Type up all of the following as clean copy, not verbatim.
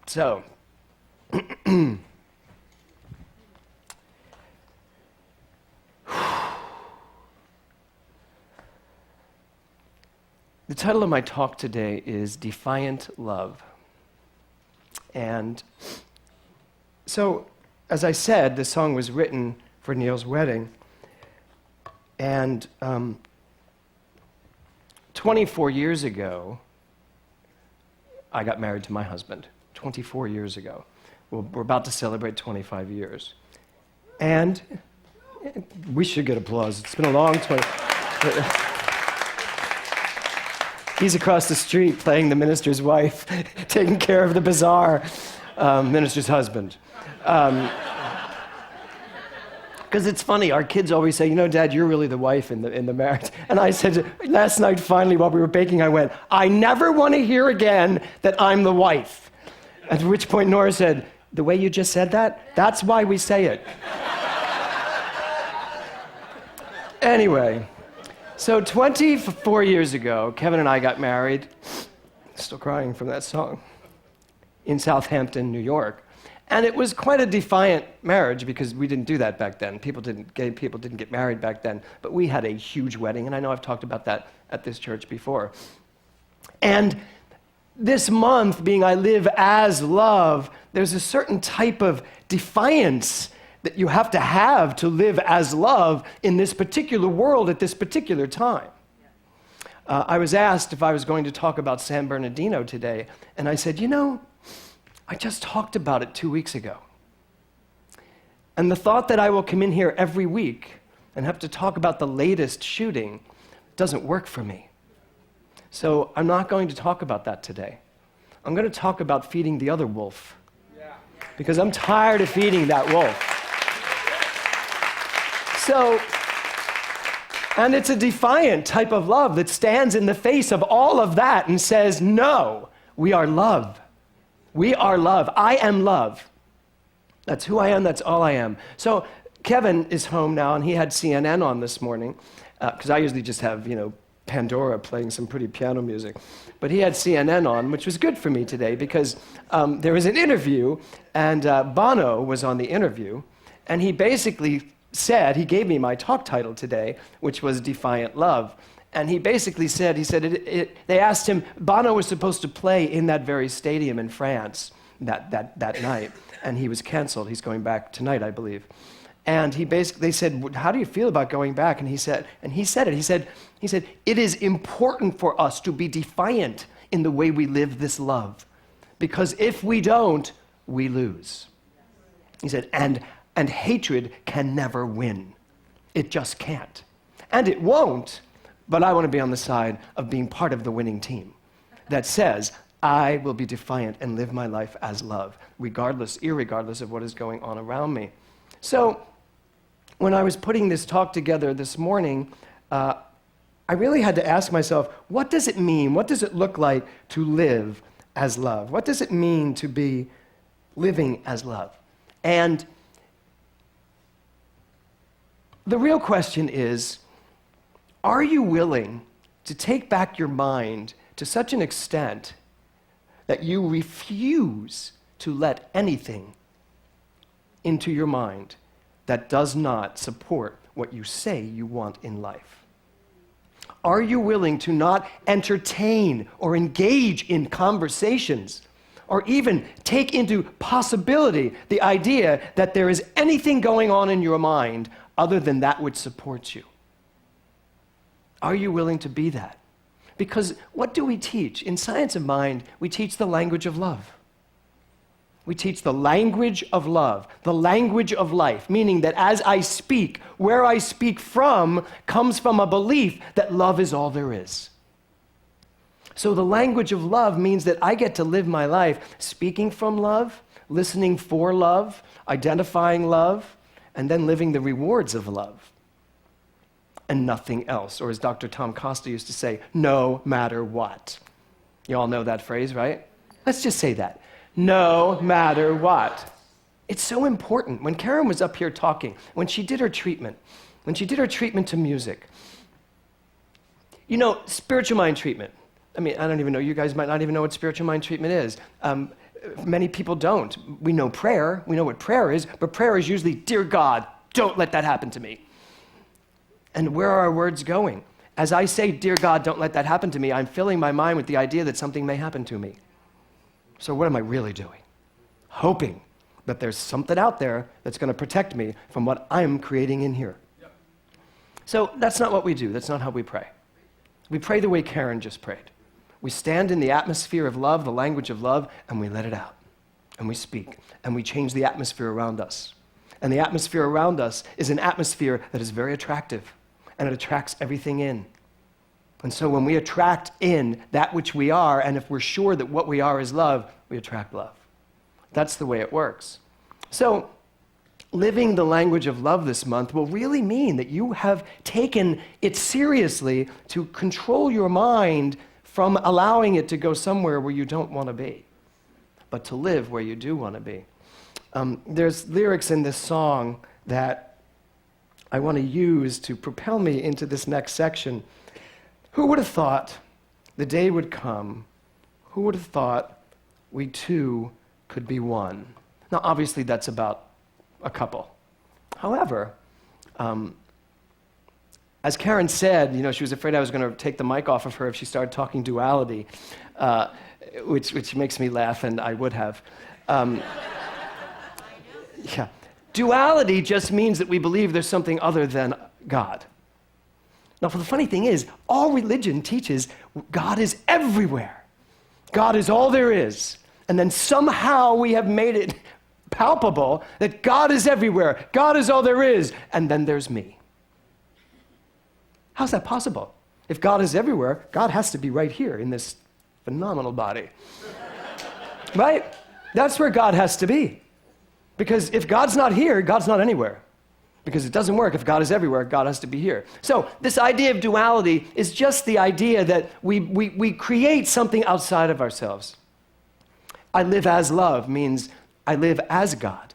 So, the title of my talk today is Defiant Love. And so, as I said, this song was written for Neil's wedding. And 24 years ago, I got married to my husband. 24 years ago. We're about to celebrate 25 years. And we should get applause. It's been a long 20... He's across the street playing the minister's wife, taking care of the bazaar, minister's husband. Because it's funny, our kids always say, Dad, you're really the wife in the marriage. And I said, last night, finally, while we were baking, I went, I never want to hear again that I'm the wife. At which point Nora said, the way you just said that, that's why we say it. Anyway, so 24 years ago, Kevin and I got married, still crying from that song, in Southampton, New York. And it was quite a defiant marriage because we didn't do that back then. Gay people didn't get married back then. But we had a huge wedding, and I know I've talked about that at this church before. And this month, being I Live as Love, there's a certain type of defiance that you have to live as love in this particular world at this particular time. I was asked if I was going to talk about San Bernardino today, and I said, I just talked about it 2 weeks ago. And the thought that I will come in here every week and have to talk about the latest shooting doesn't work for me. So I'm not going to talk about that today. I'm going to talk about feeding the other wolf. Because I'm tired of feeding that wolf. So, and it's a defiant type of love that stands in the face of all of that and says, no, we are love. We are love. I am love. That's who I am. That's all I am. So Kevin is home now, and he had CNN on this morning, because I usually just have, Pandora playing some pretty piano music. But he had CNN on, which was good for me today, because there was an interview, and Bono was on the interview, and he basically said, he gave me my talk title today, which was Defiant Love. And he basically said, they asked him, Bono was supposed to play in that very stadium in France that night, and he was canceled. He's going back tonight, I believe. And they said, how do you feel about going back? And he said, it is important for us to be defiant in the way we live this love, because if we don't, we lose. He said, and hatred can never win. It just can't. And it won't. But I want to be on the side of being part of the winning team that says, I will be defiant and live my life as love, irregardless of what is going on around me. So when I was putting this talk together this morning, I really had to ask myself, what does it mean? What does it look like to live as love? What does it mean to be living as love? And the real question is, are you willing to take back your mind to such an extent that you refuse to let anything into your mind that does not support what you say you want in life? Are you willing to not entertain or engage in conversations or even take into possibility the idea that there is anything going on in your mind other than that which supports you? Are you willing to be that? Because what do we teach? In Science of Mind, we teach the language of love. We teach the language of love, the language of life, meaning that as I speak, where I speak from comes from a belief that love is all there is. So the language of love means that I get to live my life speaking from love, listening for love, identifying love, and then living the rewards of love. And nothing else. Or as Dr. Tom Costa used to say, no matter what. You all know that phrase, right? Let's just say that. No matter what. It's so important. When Karen was up here talking, when she did her treatment to music, spiritual mind treatment. I mean, I don't even know, you guys might not even know what spiritual mind treatment is. Many people don't. We know prayer. We know what prayer is, but prayer is usually, dear God, don't let that happen to me. And where are our words going? As I say, dear God, don't let that happen to me, I'm filling my mind with the idea that something may happen to me. So what am I really doing? Hoping that there's something out there that's going to protect me from what I'm creating in here. Yep. So that's not what we do. That's not how we pray. We pray the way Karen just prayed. We stand in the atmosphere of love, the language of love, and we let it out. And we speak. And we change the atmosphere around us. And the atmosphere around us is an atmosphere that is very attractive. And it attracts everything in. And so when we attract in that which we are, and if we're sure that what we are is love, we attract love. That's the way it works. So living the language of love this month will really mean that you have taken it seriously to control your mind from allowing it to go somewhere where you don't want to be, but to live where you do want to be. There's lyrics in this song that I want to use to propel me into this next section. Who would have thought the day would come? Who would have thought we two could be one? Now, obviously, that's about a couple. However, as Karen said, she was afraid I was going to take the mic off of her if she started talking duality, which makes me laugh, and I would have. Yeah. Duality just means that we believe there's something other than God. Now, the funny thing is, all religion teaches God is everywhere. God is all there is. And then somehow we have made it palpable that God is everywhere. God is all there is. And then there's me. How's that possible? If God is everywhere, God has to be right here in this phenomenal body. Right? That's where God has to be. Because if God's not here, God's not anywhere. Because it doesn't work. If God is everywhere, God has to be here. So this idea of duality is just the idea that we create something outside of ourselves. I live as love means I live as God,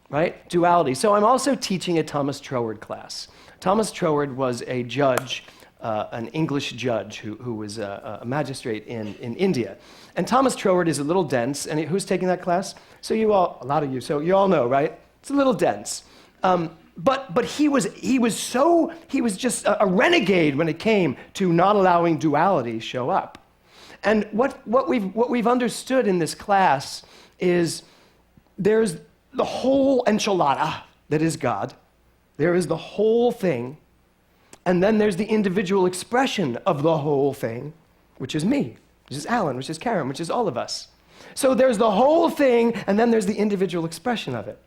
right? Duality. So I'm also teaching a Thomas Troward class. Thomas Troward was a judge, an English judge who was a magistrate in India. And Thomas Troward is a little dense. And who's taking that class? So a lot of you. So you all know, right? It's a little dense. But he was just a renegade when it came to not allowing duality show up. And what we've understood in this class is there's the whole enchilada that is God. There is the whole thing. And then there's the individual expression of the whole thing, which is me, which is Alan, which is Karen, which is all of us. So there's the whole thing, and then there's the individual expression of it.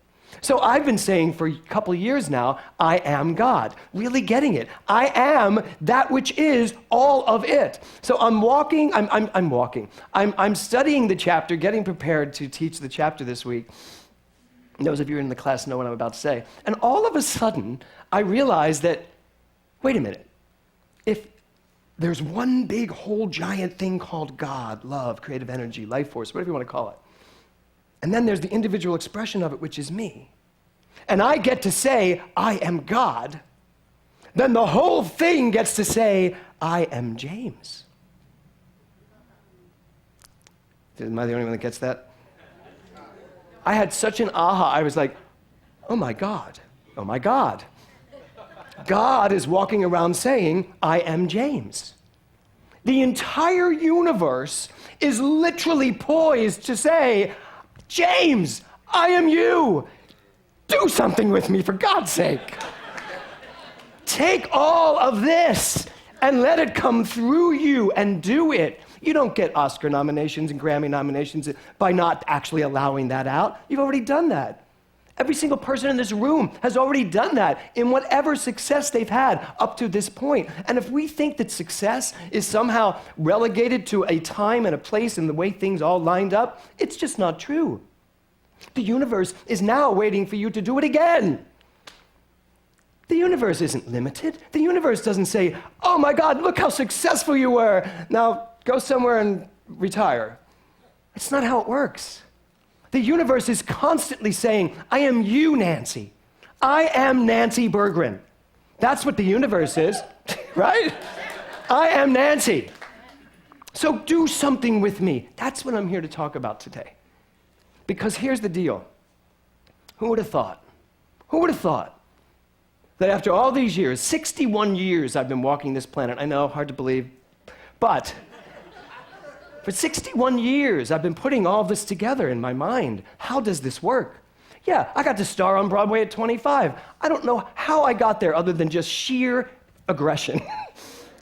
So I've been saying for a couple of years now, I am God, really getting it. I am that which is all of it. So I'm studying the chapter, getting prepared to teach the chapter this week. Those of you in the class know what I'm about to say. And all of a sudden, I realized that, wait a minute, if there's one big whole giant thing called God, love, creative energy, life force, whatever you want to call it, and then there's the individual expression of it, which is me. And I get to say, I am God. Then the whole thing gets to say, I am James. Am I the only one that gets that? I had such an aha. I was like, oh my God. Oh my God. God is walking around saying, I am James. The entire universe is literally poised to say, James, I am you. Do something with me, for God's sake. Take all of this and let it come through you and do it. You don't get Oscar nominations and Grammy nominations by not actually allowing that out. You've already done that. Every single person in this room has already done that in whatever success they've had up to this point. And if we think that success is somehow relegated to a time and a place and the way things all lined up, it's just not true. The universe is now waiting for you to do it again. The universe isn't limited. The universe doesn't say, oh my God, look how successful you were. Now go somewhere and retire. It's not how it works. The universe is constantly saying, I am you, Nancy. I am Nancy Berggren. That's what the universe is, right? I am Nancy. So do something with me. That's what I'm here to talk about today. Because here's the deal. Who would have thought? Who would have thought that after all these years, 61 years I've been walking this planet, I know, hard to believe, but for 61 years I've been putting all this together in my mind. How does this work? Yeah, I got to star on Broadway at 25. I don't know how I got there other than just sheer aggression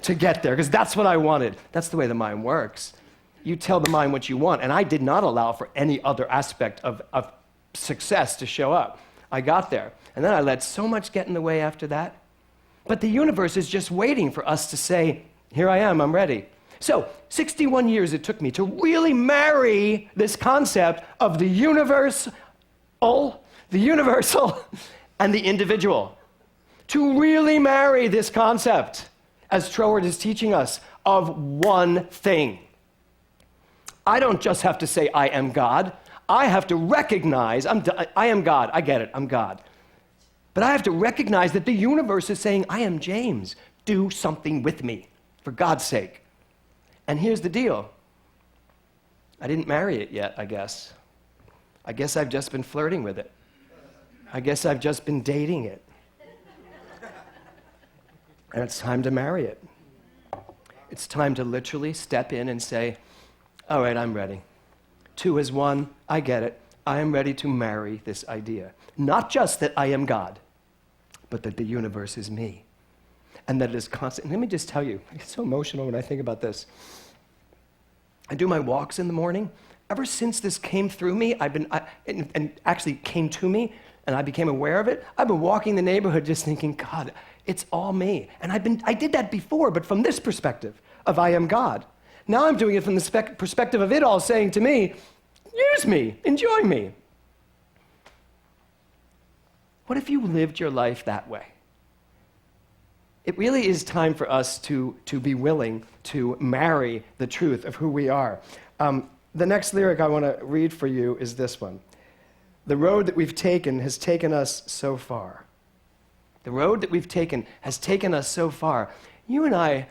to get there, because that's what I wanted. That's the way the mind works. You tell the mind what you want, and I did not allow for any other aspect of success to show up. I got there, and then I let so much get in the way after that. But the universe is just waiting for us to say, here I am, I'm ready. So, 61 years it took me to really marry this concept of the universal, and the individual. To really marry this concept, as Troward is teaching us, of one thing. I don't just have to say, I am God. I have to recognize, I am God. I get it, I'm God. But I have to recognize that the universe is saying, I am James. Do something with me, for God's sake. And here's the deal. I didn't marry it yet, I guess. I guess I've just been flirting with it. I guess I've just been dating it. And it's time to marry it. It's time to literally step in and say, all right, I'm ready. 2 is 1, I get it. I am ready to marry this idea. Not just that I am God, but that the universe is me. And that it is constant. And let me just tell you, I get so emotional when I think about this. I do my walks in the morning. Ever since this came through me, and actually came to me, and I became aware of it, I've been walking the neighborhood just thinking, God, it's all me. And I did that before, but from this perspective of I am God. Now I'm doing it from the perspective of it all saying to me, use me, enjoy me. What if you lived your life that way? It really is time for us to be willing to marry the truth of who we are. The next lyric I want to read for you is this one. The road that we've taken has taken us so far. The road that we've taken has taken us so far. You and I,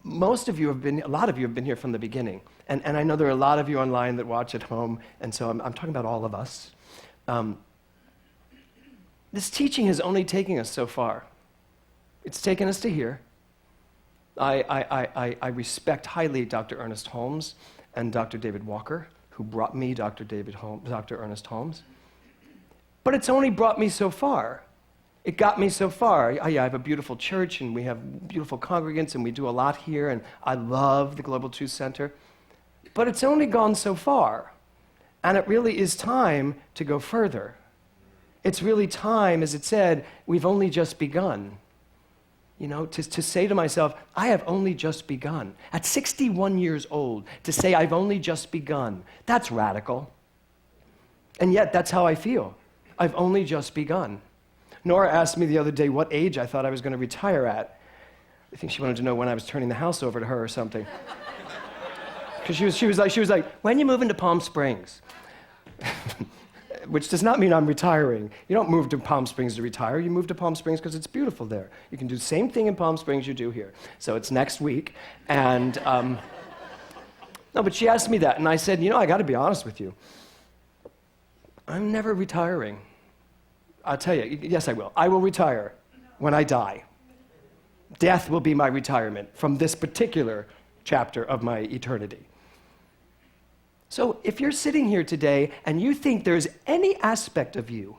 a lot of you have been here from the beginning. And I know there are a lot of you online that watch at home, and so I'm talking about all of us. This teaching is only taking us so far. It's taken us to here. I respect highly Dr. Ernest Holmes and Dr. David Walker, who brought me Dr. Ernest Holmes. But it's only brought me so far. It got me so far. I have a beautiful church, and we have beautiful congregants, and we do a lot here, and I love the Global Truth Center. But it's only gone so far. And it really is time to go further. It's really time, as it said, we've only just begun. You know, to say to myself, I have only just begun. At 61 years old, to say I've only just begun, that's radical. And yet, that's how I feel. I've only just begun. Nora asked me the other day what age I thought I was going to retire at. I think she wanted to know when I was turning the house over to her or something. Because she was like, when are you moving to Palm Springs? Which does not mean I'm retiring. You don't move to Palm Springs to retire. You move to Palm Springs because it's beautiful there. You can do the same thing in Palm Springs you do here. So it's next week. And no, but she asked me that, and I said, you know, I got to be honest with you. I'm never retiring. I'll tell you, yes, I will. I will retire when I die. Death will be my retirement from this particular chapter of my eternity. So if you're sitting here today and you think there's any aspect of you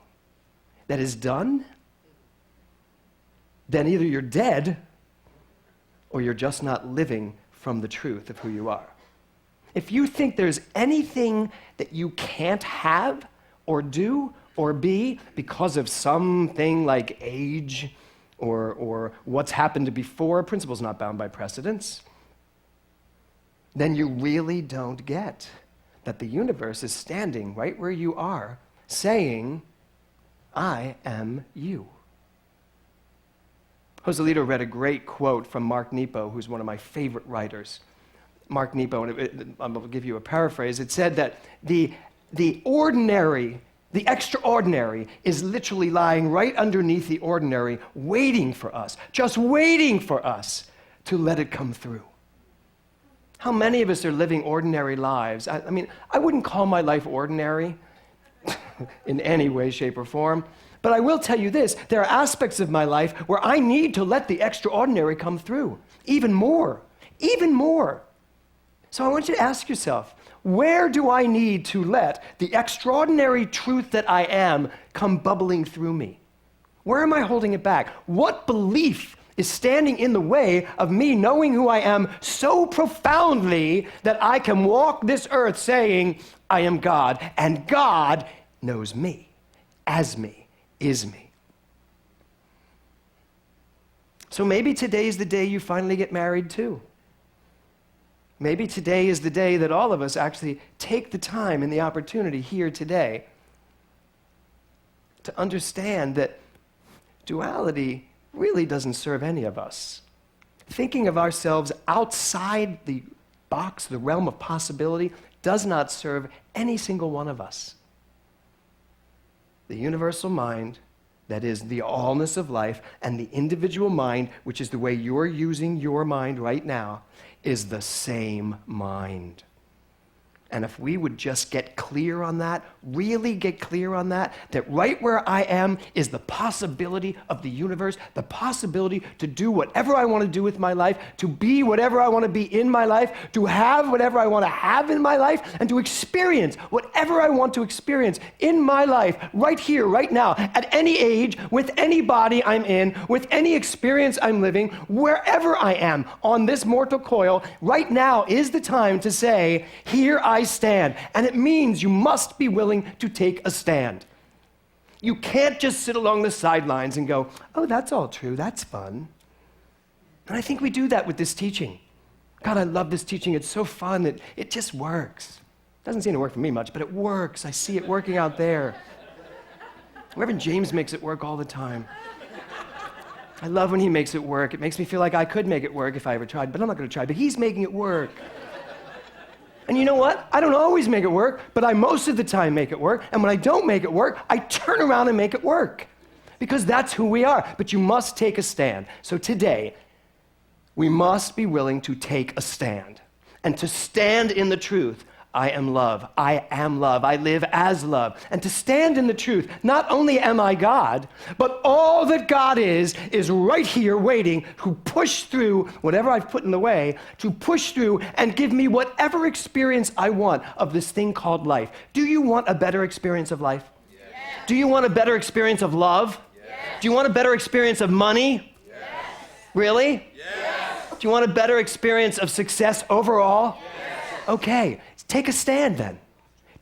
that is done, then either you're dead or you're just not living from the truth of who you are. If you think there's anything that you can't have or do or be because of something like age or what's happened before, principle's not bound by precedents, then you really don't get that the universe is standing right where you are, saying, I am you. Joselito read a great quote from Mark Nepo, who's one of my favorite writers. Mark Nepo, and I'm going to give you a paraphrase. It said that the ordinary, the extraordinary, is literally lying right underneath the ordinary, waiting for us, just waiting for us to let it come through. How many of us are living ordinary lives? I mean, I wouldn't call my life ordinary. in any way, shape, or form. But I will tell you this, there are aspects of my life where I need to let the extraordinary come through, even more. So I want you to ask yourself, where do I need to let the extraordinary truth that I am come bubbling through me? Where am I holding it back? What belief is standing in the way of me knowing who I am so profoundly that I can walk this earth saying, I am God, and God knows me, as me, is me. So maybe today's the day you finally get married too. Maybe today is the day that all of us actually take the time and the opportunity here today to understand that duality really doesn't serve any of us. Thinking of ourselves outside the box, the realm of possibility, does not serve any single one of us. The universal mind, that is the allness of life, and the individual mind, which is the way you're using your mind right now, is the same mind. And if we would just get clear on that, really get clear on that right where I am is the possibility of the universe, the possibility to do whatever I want to do with my life, to be whatever I want to be in my life, to have whatever I want to have in my life, and to experience whatever I want to experience in my life, right here, right now, at any age, with any body I'm in, with any experience I'm living, wherever I am on this mortal coil, right now is the time to say, here I stand. And it means you must be willing to take a stand. You can't just sit along the sidelines and go, oh, that's all true, that's fun. And I think we do that with this teaching. God, I love this teaching, it's so fun, it just works. Doesn't seem to work for me much, but it works. I see it working out there. Reverend James makes it work all the time. I love when he makes it work. It makes me feel like I could make it work if I ever tried, but I'm not going to try, but he's making it work. And you know what? I don't always make it work, but I most of the time make it work. And when I don't make it work, I turn around and make it work. Because that's who we are. But you must take a stand. So today, we must be willing to take a stand. And to stand in the truth. I am love. I am love. I live as love. And to stand in the truth, not only am I God, but all that God is right here waiting to push through whatever I've put in the way, to push through and give me whatever experience I want of this thing called life. Do you want a better experience of life? Yes. Do you want a better experience of love? Yes. Do you want a better experience of money? Yes. Really? Yes. Do you want a better experience of success overall? Yes. Okay. Take a stand then.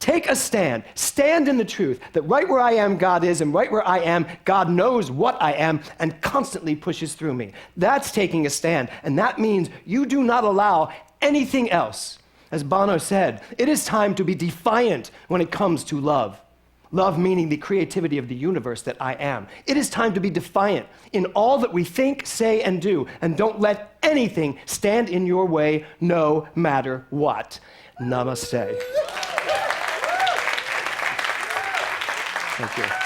Take a stand. Stand in the truth that right where I am, God is, and right where I am, God knows what I am and constantly pushes through me. That's taking a stand, and that means you do not allow anything else. As Bono said, it is time to be defiant when it comes to love. Love meaning the creativity of the universe that I am. It is time to be defiant in all that we think, say, and do, and don't let anything stand in your way no matter what. Namaste. Thank you.